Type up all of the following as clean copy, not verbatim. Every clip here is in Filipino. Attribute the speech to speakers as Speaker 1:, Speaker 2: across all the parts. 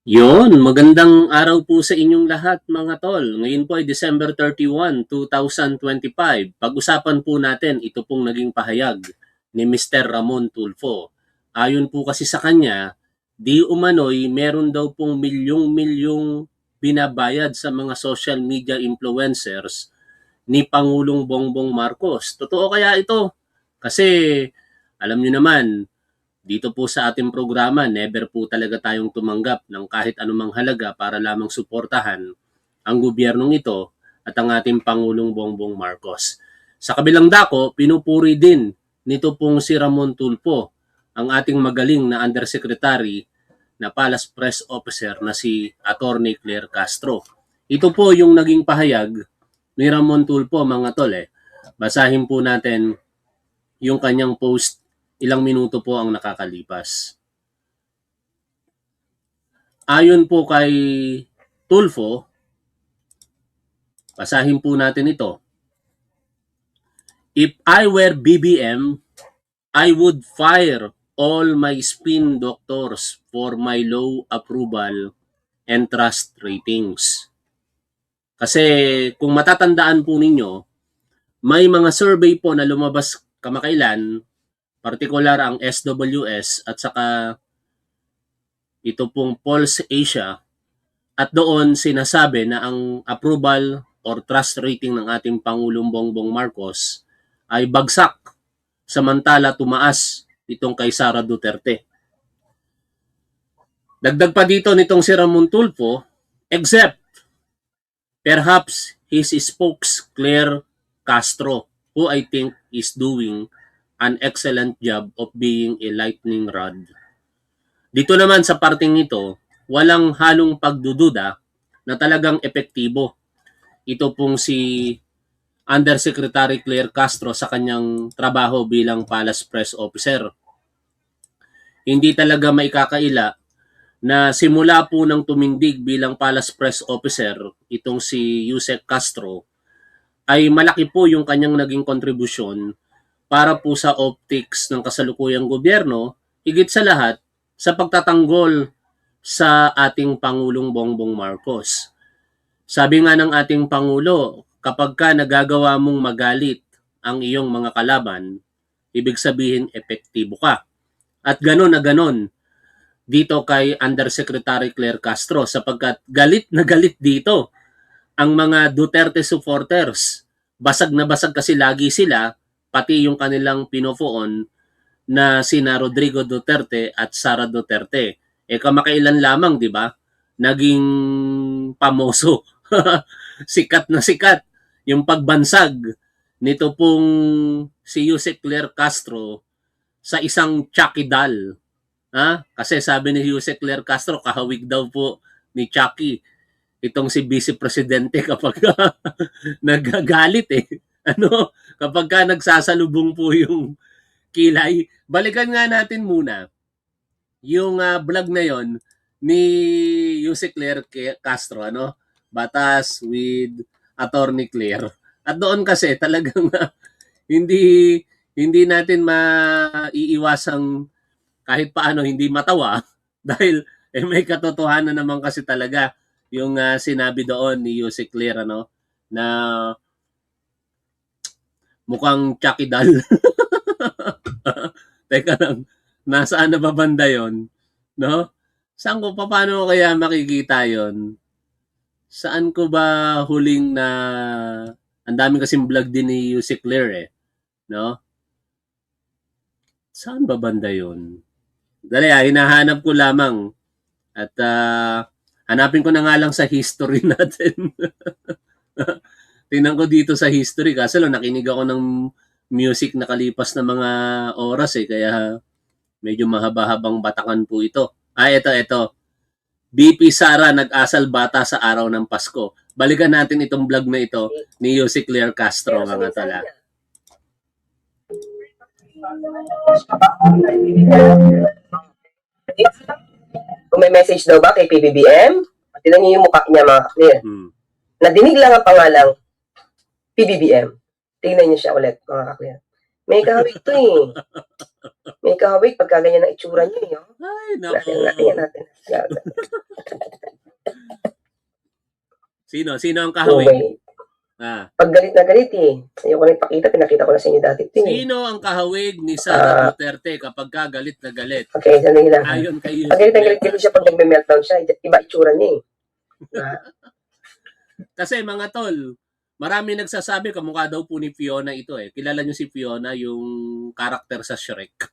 Speaker 1: Yon, magandang araw po sa inyong lahat mga tol. Ngayon po ay December 31, 2025. Pag-usapan po natin ito pong naging pahayag ni Mr. Ramon Tulfo. Ayon po kasi sa kanya, di umano'y meron daw pong milyong-milyong binabayad sa mga social media influencers ni Pangulong Bongbong Marcos. Totoo kaya ito? Kasi alam niyo naman, dito po sa ating programa, never po talaga tayong tumanggap ng kahit anumang halaga para lamang suportahan ang gobyernong ito at ang ating Pangulong Bongbong Marcos. Sa kabilang dako, pinupuri din nito pong si Ramon Tulfo, ang ating magaling na undersecretary na Palace Press Officer na si Attorney Claire Castro. Ito po yung naging pahayag ni Ramon Tulfo mga tol. Basahin po natin yung kanyang post. Ilang minuto po ang nakakalipas. Ayon po kay Tulfo, basahin po natin ito. If I were BBM, I would fire all my spin doctors for my low approval and trust ratings. Kasi kung matatandaan po ninyo, may mga survey po na lumabas kamakailan, partikular ang SWS at saka ito pong Pulse Asia, at doon sinasabi na ang approval or trust rating ng ating Pangulong Bongbong Marcos ay bagsak, samantala tumaas itong kay Sara Duterte. Dagdag pa dito nitong si Ramon Tulfo, except perhaps his spokes Claire Castro, who I think is doing an excellent job of being a lightning rod. Dito naman sa parting ito, walang halong pagdududa na talagang epektibo ito pong si Undersecretary Claire Castro sa kanyang trabaho bilang Palace Press Officer. Hindi talaga maikakaila na simula po ng tumindig bilang Palace Press Officer itong si Yusek Castro ay malaki po yung kanyang naging kontribusyon para po sa optics ng kasalukuyang gobyerno, higit sa lahat sa pagtatanggol sa ating Pangulong Bongbong Marcos. Sabi nga ng ating Pangulo, kapag ka nagagawa mong magalit ang iyong mga kalaban, ibig sabihin epektibo ka. At ganon na ganon dito kay Undersecretary Claire Castro sapagkat galit na galit dito ang mga Duterte supporters. Basag na basag kasi lagi sila, pati yung kanilang pinofoon na sina Rodrigo Duterte at Sara Duterte. Kamakailan lamang, di ba? Naging pamoso. Sikat na sikat yung pagbansag nito pong si Yusek Claire Castro sa isang Chucky doll. Kasi sabi ni Yusek Claire Castro, kahawig daw po ni Chucky itong si Vice Presidente kapag nagagalit kapag ka nagsasalubong po yung kilay. Balikan nga natin muna yung vlog na yon ni Yusek Claire Castro, Batas with Attorney Claire. At doon kasi talagang hindi natin maiiwasang kahit paano hindi matawa dahil may katotohanan naman kasi talaga yung sinabi doon ni Yusek Claire na mukhang Chucky doll. Teka lang, nasaan na ba banda yun? No? Saan ko, paano kaya makikita yon? Saan ko ba huling na, ang daming kasing vlog din ni Yusek Claire no? Saan ba banda yun? Dali hinahanap ko lamang. At hanapin ko na nga lang sa history natin. Tingnan ko dito sa history kasi nakinig ako ng music na kalipas na mga oras kaya medyo mahaba-habang batakan po ito. Ito. BP Sara nag-asal bata sa araw ng Pasko. Balikan natin itong vlog na ito ni Yusek Claire Castro mga tala.
Speaker 2: Kung may message daw ba kay PBBM, tingnan niyo yung mukha niya mga kaklir. Nadinig lang ang pangalang PBBM. Tingnan niyo siya ulit mga kaklir. May kahawig to May kahawig pagka ganyan ang itsura niyo.
Speaker 1: Ay, naku.
Speaker 2: Natin.
Speaker 1: Sino? Sino ang
Speaker 2: Oh,
Speaker 1: kahawig?
Speaker 2: may pag galit na galit eh. Ayoko na ipakita, pinakita ko na sa inyo dati.
Speaker 1: Sino ang kahawig ni Sara Duterte kapag galit na galit?
Speaker 2: Okay, sandali lang.
Speaker 1: Ayon kay
Speaker 2: Pag galit na galit kasi siya pag nagme-meltdown siya, iba itsura niya eh.
Speaker 1: Kasi mga tol, marami nagsasabi kamukha daw po ni Fiona ito eh. Kilala niyo si Fiona, yung karakter sa Shrek.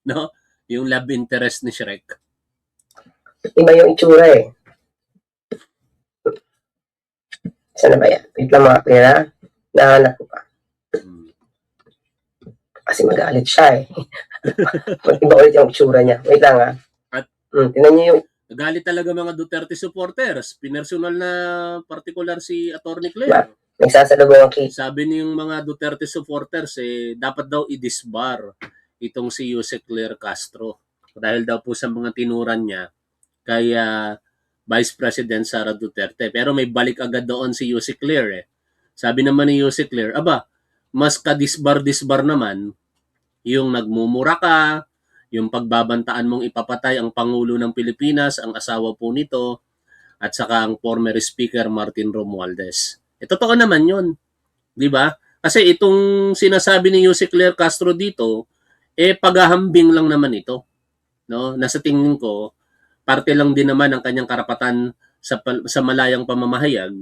Speaker 1: No? Yung love interest ni Shrek.
Speaker 2: Iba yung itsura eh. Saan na ba yan? Wait lang mga clear ha. Nahanap ko pa. Kasi magalit siya eh. Iba ulit yung itsura niya. Wait lang ha. Tingnan niyo yung...
Speaker 1: Nagalit talaga mga Duterte supporters. Pinersonal na particular si Atty. Claire.
Speaker 2: Nagsasalubong ang case.
Speaker 1: Sabi niyong mga Duterte supporters eh, dapat daw i-disbar itong si Jose Claire Castro. Dahil daw po sa mga tinuran niya kay Vice President Sara Duterte. Pero may balik agad doon si Jose Claire eh. Sabi naman ni Jose Claire, aba, mas ka-disbar-disbar naman yung nagmumura ka, yung pagbabantaan mong ipapatay ang Pangulo ng Pilipinas, ang asawa po nito, at saka ang former Speaker Martin Romualdez. Totoo naman yun. Di ba? Kasi itong sinasabi ni Jose Claire Castro dito, paghahambing lang naman ito. No? Nasa tingin ko, parte lang din naman ang kanyang karapatan sa malayang pamamahayag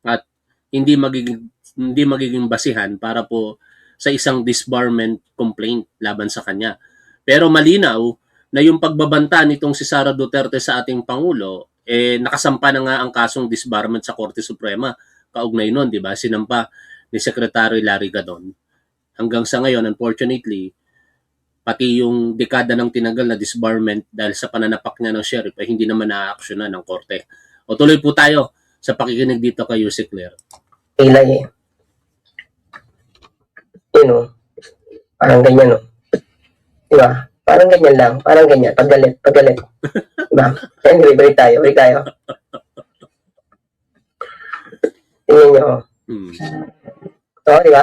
Speaker 1: at hindi magiging basihan para po sa isang disbarment complaint laban sa kanya. Pero malinaw na yung pagbabanta nitong si Sara Duterte sa ating Pangulo, nakasampa na nga ang kasong disbarment sa Korte Suprema. Kaugnay nun, di ba? Sinampa ni Secretary Larry Gadon. Hanggang sa ngayon, unfortunately, pati yung dekada ng tinagal na disbarment dahil sa pananapak niya ng sheriff ay hindi naman na-actionan ng korte. O tuloy po tayo sa pakikinig dito kay Jose Claire.
Speaker 2: Ilay eh. Yun o. Parang ganyan o. Diba? Parang ganyan lang. Parang ganyan. Paggalit. Diba? Anyway, balik tayo. Tingnan nyo o. Oo, diba?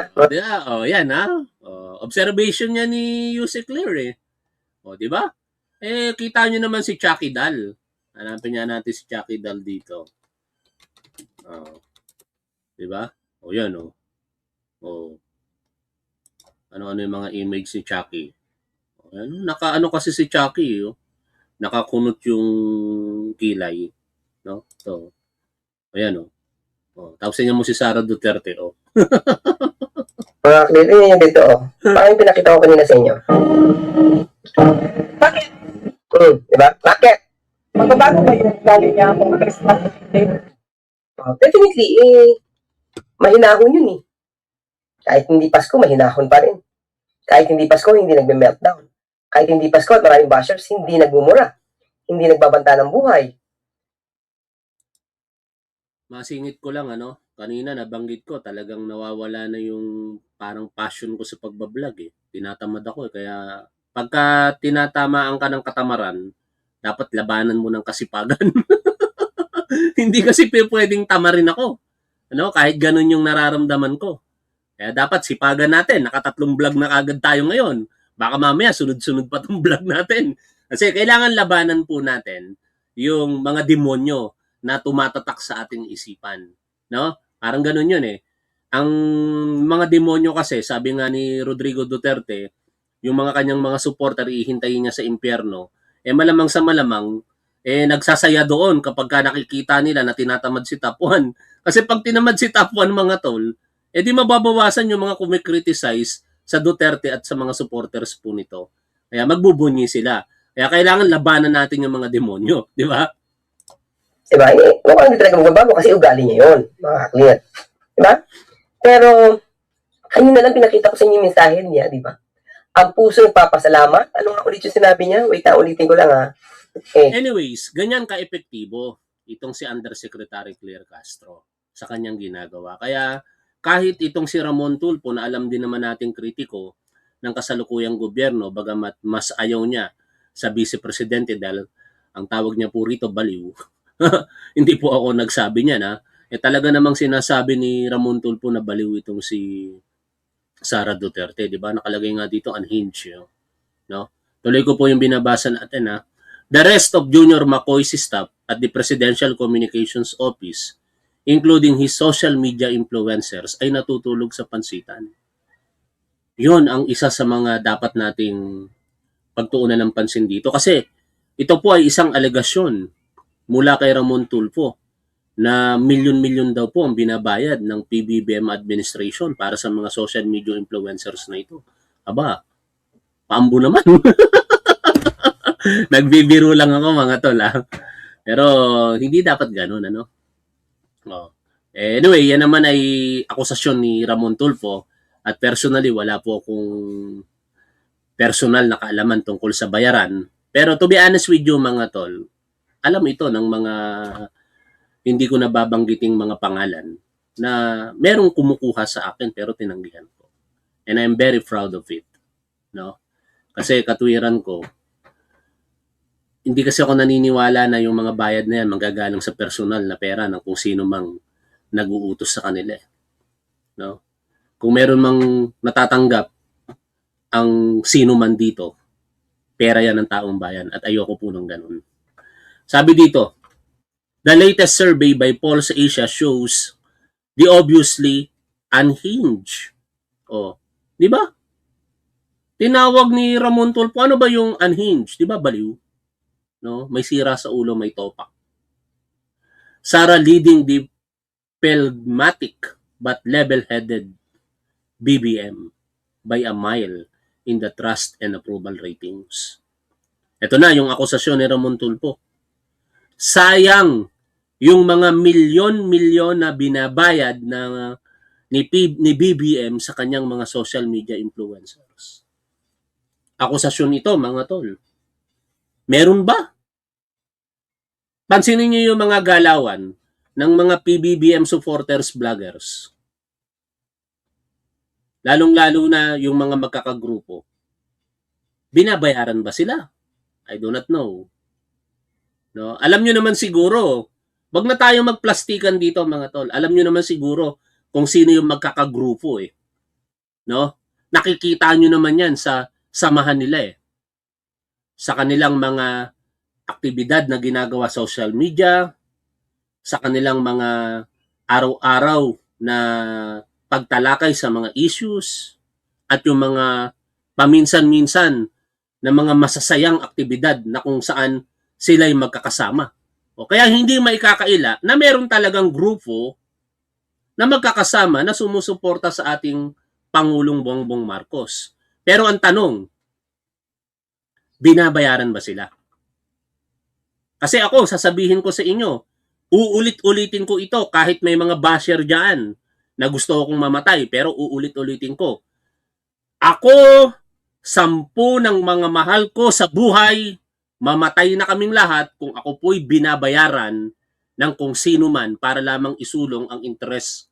Speaker 1: Yan ha. Observation niya ni Jose Claire eh. Di ba? Kita nyo naman si Chucky Dal. Hanapin niya natin si Chucky Dal dito. Di ba? Yan o. Ano-ano yung mga image ni Chucky. Nakaano kasi si Chucky nakakunot yung kilay. No? So, ayan o. Tapos niya mo si Sara Duterte
Speaker 2: Mga dito yun dito Parang yung pinakita ko kanina sa inyo.
Speaker 3: Bakit?
Speaker 2: Diba? Bakit?
Speaker 3: Magbabago ba yung galing niya kung Christmas Day?
Speaker 2: Definitely, mahinahon yun eh. Kahit hindi Pasko, mahinahon pa rin. Kahit hindi Pasko, hindi nagme-meltdown. Kahit hindi Pasko at maraming bashers, hindi nagmumura. Hindi nagbabanta ng buhay.
Speaker 1: Masingit ko lang kanina nabanggit ko talagang nawawala na yung parang passion ko sa pagbablog eh. Tinatamad ako kaya pagka tinatamaan ka ng katamaran, dapat labanan mo ng kasipagan. Hindi kasi pwedeng tamarin ako. Kahit ganun yung nararamdaman ko. Kaya dapat sipagan natin. Nakatatlong vlog na kagad tayo ngayon. Baka mamaya sunod-sunod pa tong vlog natin. Kasi kailangan labanan po natin yung mga demonyo na tumatatak sa ating isipan. No? Parang ganun yun eh. Ang mga demonyo kasi, sabi nga ni Rodrigo Duterte, yung mga kanyang mga supporter, ihintayin niya sa impyerno, malamang sa malamang, nagsasaya doon kapag ka nakikita nila na tinatamad si Top 1. Kasi pag tinamad si Top 1 mga tol, di mababawasan yung mga kumikriticize sa Duterte at sa mga supporters po nito. Kaya magbubunyi sila. Kaya kailangan labanan natin yung mga demonyo. Di ba?
Speaker 2: Diba? Mukhang hindi talaga magbabago kasi ugali niya yun. Mga clear. Diba? Pero, kanina lang pinakita ko sa inyo yung mensahe niya, diba? Ang puso nagpapasalamat. Ano nga ulit yung sinabi niya? Wait, ulitin ko lang ha.
Speaker 1: Anyways, ganyan ka-epektibo itong si Undersecretary Claire Castro sa kanyang ginagawa. Kaya kahit itong si Ramon Tulfo na alam din naman nating kritiko ng kasalukuyang gobyerno, bagamat mas ayaw niya sa Vice Presidente dahil ang tawag niya po rito baliw. Hindi po ako nagsabi niya na. Talaga namang sinasabi ni Ramon Tulfo na baliw itong si Sara Duterte. Diba? Nakalagay nga dito unhinged. No? Tuloy ko po yung binabasa natin The rest of Junior McCoy's staff at the Presidential Communications Office including his social media influencers, ay natutulog sa pansitan. Yun ang isa sa mga dapat nating pagtuunan ng pansin dito. Kasi ito po ay isang alegasyon mula kay Ramon Tulfo na milyon-milyon daw po ang binabayad ng PBBM administration para sa mga social media influencers na ito. Aba, paambo naman. Nagbibiro lang ako mga tol. Pero hindi dapat ganun, ano? Oh. Anyway, yan naman ay akusasyon ni Ramon Tulfo at personally wala po akong personal na kaalaman tungkol sa bayaran. Pero to be honest with you mga tol, alam ito ng mga hindi ko nababanggiting mga pangalan na merong kumukuha sa akin pero tinanggihan ko. And I'm very proud of it. No? Kasi katwiran ko, hindi kasi ako naniniwala na yung mga bayad na yan manggagaling sa personal na pera ng kung sino mang nag-uutos sa kanila. No? Kung meron mang natatanggap ang sino man dito, pera yan ng taong bayan at ayoko po ng ganun. Sabi dito, the latest survey by Pulse Asia shows the obviously unhinged. Oh, di ba? Tinawag ni Ramon Tulfo, ano ba yung unhinged? Di ba baliw? No? May sira sa ulo, may topak. Sara leading the phlegmatic but level-headed BBM by a mile in the trust and approval ratings. Ito na yung akusasyon ni Ramon Tulfo. Sayang yung mga milyon-milyon na binabayad ni BBM sa kanyang mga social media influencers. Akusasyon ito, mga tol. Meron ba? Pansinin niyo yung mga galawan ng mga PBBM supporters vloggers. Lalong-lalo na yung mga magkakagrupo. Binabayaran ba sila? I do not know. No? Alam nyo naman siguro, wag na tayo magplastikan dito mga tol. Alam nyo naman siguro kung sino yung magkakagrupo eh. No? Nakikita nyo naman yan sa samahan nila eh. Sa kanilang mga aktibidad na ginagawa sa social media, sa kanilang mga araw-araw na pagtalakay sa mga issues, at yung mga paminsan-minsan na mga masasayang aktibidad na kung saan sila'y magkakasama. O kaya hindi maikakaila na meron talagang grupo na magkakasama na sumusuporta sa ating Pangulong Bongbong Marcos. Pero ang tanong, binabayaran ba sila? Kasi ako, sasabihin ko sa inyo, uulit-ulitin ko ito kahit may mga basher dyan na gusto akong mamatay, pero uulit-ulitin ko. Ako, 10 ng mga mahal ko sa buhay, mamatay na kaming lahat kung ako po'y binabayaran ng kung sino man para lamang isulong ang interes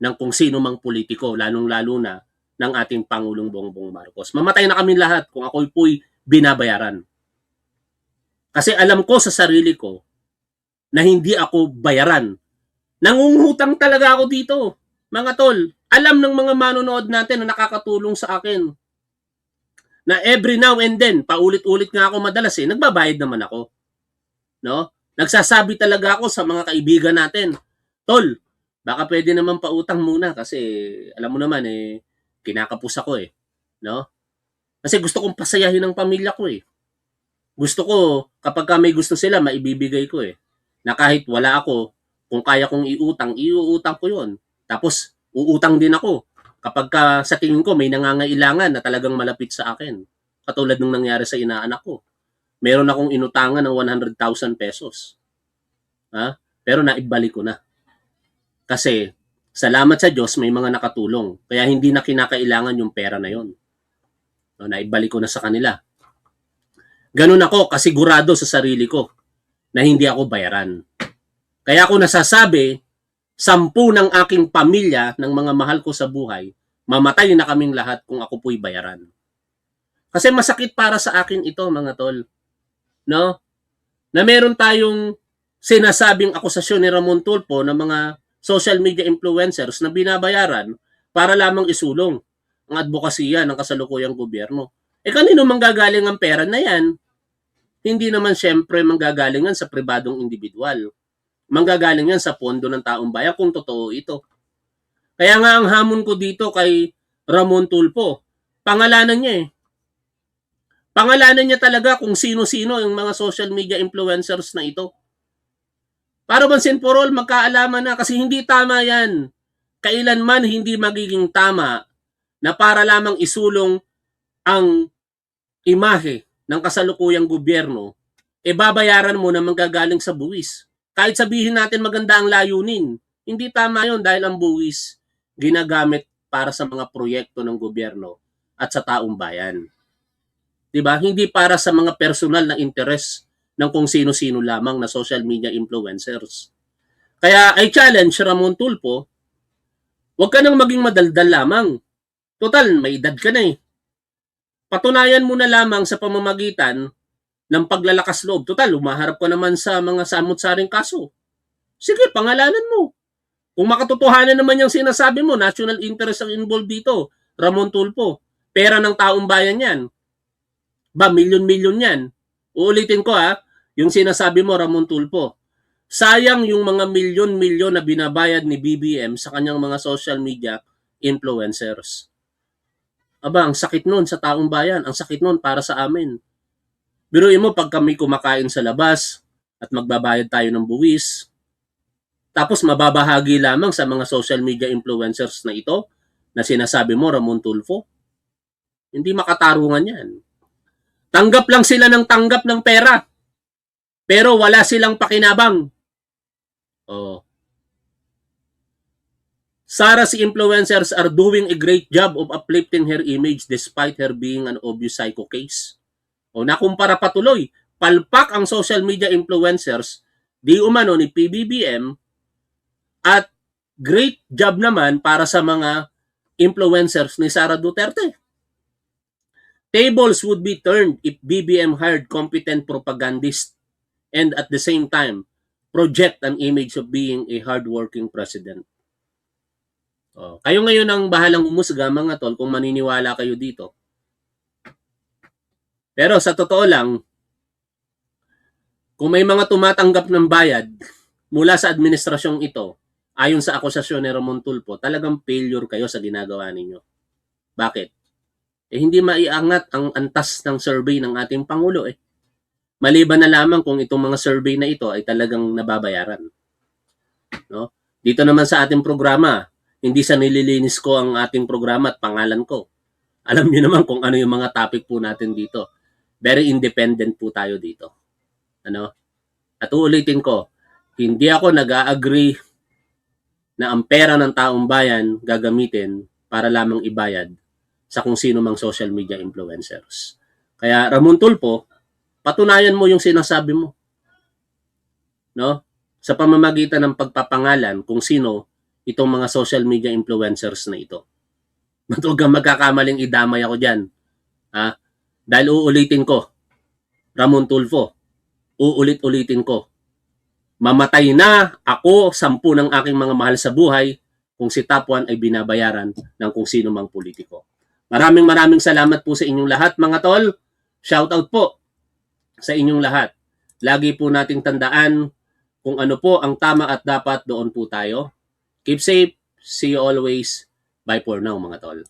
Speaker 1: ng kung sino mang politiko, lalong-lalo na ng ating Pangulong Bongbong Marcos. Mamatay na kaming lahat kung ako po'y binabayaran. Kasi alam ko sa sarili ko na hindi ako bayaran. Nangungutang talaga ako dito. Mga tol, alam ng mga manonood natin na nakakatulong sa akin na every now and then, paulit-ulit nga ako madalas nagbabayad naman ako. No? Nagsasabi talaga ako sa mga kaibigan natin, tol, baka pwede naman pautang muna kasi alam mo naman kinakapos ako no? Kasi gusto kong pasayahin ang pamilya ko Gusto ko kapag may gusto sila maibibigay ko Na kahit wala ako, kung kaya kong iuutang ko 'yon. Tapos uutang din ako kapag sa tingin ko may nangangailangan na talagang malapit sa akin. Katulad ng nangyari sa inaanak ko. Meron akong inutangan ng 100,000 pesos. Pero naibalik ko na. Kasi salamat sa Diyos may mga nakatulong. Kaya hindi na kinakailangan yung pera na yon. Naibalik ko na sa kanila. Ganun ako kasigurado sa sarili ko na hindi ako bayaran. Kaya ako nasasabi, 10 ng aking pamilya, ng mga mahal ko sa buhay, mamatay na kaming lahat kung ako po'y bayaran. Kasi masakit para sa akin ito, mga tol. No? Na meron tayong sinasabing akusasyon ni Ramon Tulfo ng mga social media influencers na binabayaran para lamang isulong ang advokasya ng kasalukuyang gobyerno. Kanino manggagaling ang pera na yan? Hindi naman siyempre manggagalingan sa pribadong individual. manggagaling yan sa pondo ng taong bayan kung totoo ito. Kaya nga ang hamon ko dito kay Ramon Tulfo, pangalanan niya eh. Pangalanan niya talaga kung sino-sino yung mga social media influencers na ito. Para once and for all, magkaalaman na kasi hindi tama yan. Kailanman hindi magiging tama na para lamang isulong ang imahe ng kasalukuyang gobyerno, e babayaran mo na manggagaling sa buwis. Kahit sabihin natin maganda ang layunin, hindi tama yon dahil ang buwis ginagamit para sa mga proyekto ng gobyerno at sa taong bayan. Diba? Hindi para sa mga personal na interes ng kung sino-sino lamang na social media influencers. Kaya I challenge Ramon Tulfo, huwag ka nang maging madaldal lamang. Total, may edad ka na eh. Patunayan mo na lamang sa pamamagitan ng paglalakas loob. Total, umaharap ka naman sa mga samot-saring kaso. Sige, pangalanan mo. Kung makatotohanan naman yung sinasabi mo, national interest ang involved dito, Ramon Tulfo, pera ng taong bayan yan. Ba, milyon-milyon yan. Uulitin ko yung sinasabi mo, Ramon Tulfo. Sayang yung mga milyon-milyon na binabayad ni BBM sa kanyang mga social media influencers. Aba, ang sakit nun sa taong bayan. Ang sakit nun para sa amin. Biruin mo pag kami kumakain sa labas at magbabayad tayo ng buwis, tapos mababahagi lamang sa mga social media influencers na ito na sinasabi mo, Ramon Tulfo. Hindi makatarungan yan. Tanggap lang sila ng tanggap ng pera. Pero wala silang pakinabang. Oh. Sarah's influencers are doing a great job of uplifting her image despite her being an obvious psycho case. O nakumpara patuloy, palpak ang social media influencers, di umano ni PBBM, at great job naman para sa mga influencers ni Sara Duterte. Tables would be turned if BBM hired competent propagandists and at the same time project an image of being a hardworking president. Kayo ngayon ang bahalang umusga mga tol kung maniniwala kayo dito. Pero sa totoo lang, kung may mga tumatanggap ng bayad mula sa administrasyong ito, ayon sa akusasyon ni Ramon Tulfo, talagang failure kayo sa ginagawa ninyo. Bakit? Hindi maiangat ang antas ng survey ng ating Pangulo eh. Maliban na lamang kung itong mga survey na ito ay talagang nababayaran. No? Dito naman sa ating programa, hindi sa nililinis ko ang ating programa at pangalan ko. Alam niyo naman kung ano yung mga topic po natin dito. Very independent po tayo dito. Ano? At uulitin ko, hindi ako nag-agree na ang pera ng taong bayan gagamitin para lamang ibayad sa kung sino mang social media influencers. Kaya Ramon Tulfo, patunayan mo yung sinasabi mo. No? Sa pamamagitan ng pagpapangalan kung sino itong mga social media influencers na ito. Huwag kang magkakamaling idamay ako dyan. Dahil uulitin ko, Ramon Tulfo, uulit-ulitin ko, mamatay na ako 10 ng aking mga mahal sa buhay kung si Top 1 ay binabayaran ng kung sino mang politiko. Maraming salamat po sa inyong lahat mga tol. Shoutout po sa inyong lahat. Lagi po nating tandaan kung ano po ang tama at dapat, doon po tayo. Keep safe. See you always. Bye for now mga tol.